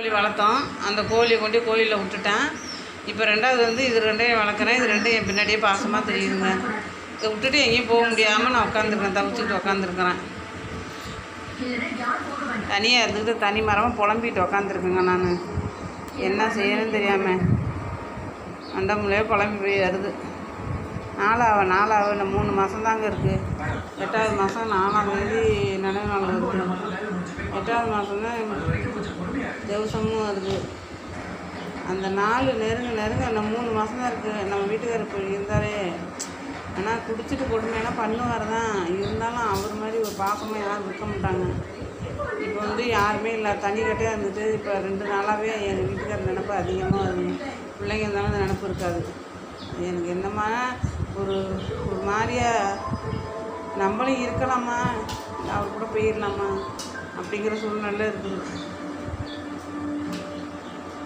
கோழி வளர்த்தோம். அந்த கோழியை கொண்டு கோயிலில் விட்டுட்டேன். இப்போ ரெண்டாவது வந்து இது ரெண்டையும் வளர்க்குறேன். இது ரெண்டும் என் பின்னாடியே பாசமாக தெரியுதுங்க. இதை விட்டுட்டு எங்கேயும் போக முடியாமல் நான் உட்காந்துருக்கேன், தவிச்சுக்கிட்டு உட்காந்துருக்குறேன். தனியாக இருந்துக்கிட்டு தனி மரமாக புலம்பிட்டு உட்காந்துருக்குங்க. நான் என்ன செய்யணும்னு தெரியாமல் அண்டமுலையே புலம்பி போய் வருது. நாலாவது இந்த 3 மாதம் தாங்க இருக்குது. 8வது மாதம் 4ஆம் தேதி நினைவு நாள் வருது. 8வது மாதம் தான் தேவசமும் வருது. அந்த 4 நெருங்க அந்த 3 மாதம் தான் இருக்குது. நம்ம வீட்டுக்காரர் இப்போ இருந்தாலே ஆனால் குடிச்சிட்டு கொடுமையான பண்ணுவார் தான். இருந்தாலும் அவர் மாதிரி ஒரு பாசமாக யாரும் இருக்க மாட்டாங்க. இப்போ வந்து யாருமே இல்லை, தனி கட்டையாக இருந்துட்டு இப்போ 2 நாளாகவே எங்கள் வீட்டுக்காரர் நினப்பு அதிகமாக வருது. பிள்ளைங்க இருந்தாலும் அந்த நினப்பு இருக்காது. எனக்கு என்னம்மா ஒரு மாதிரியா நம்மளும் இருக்கலாமா, அவர் கூட போயிடலாமா அப்படிங்கிற சூழ்நிலை இருக்குது.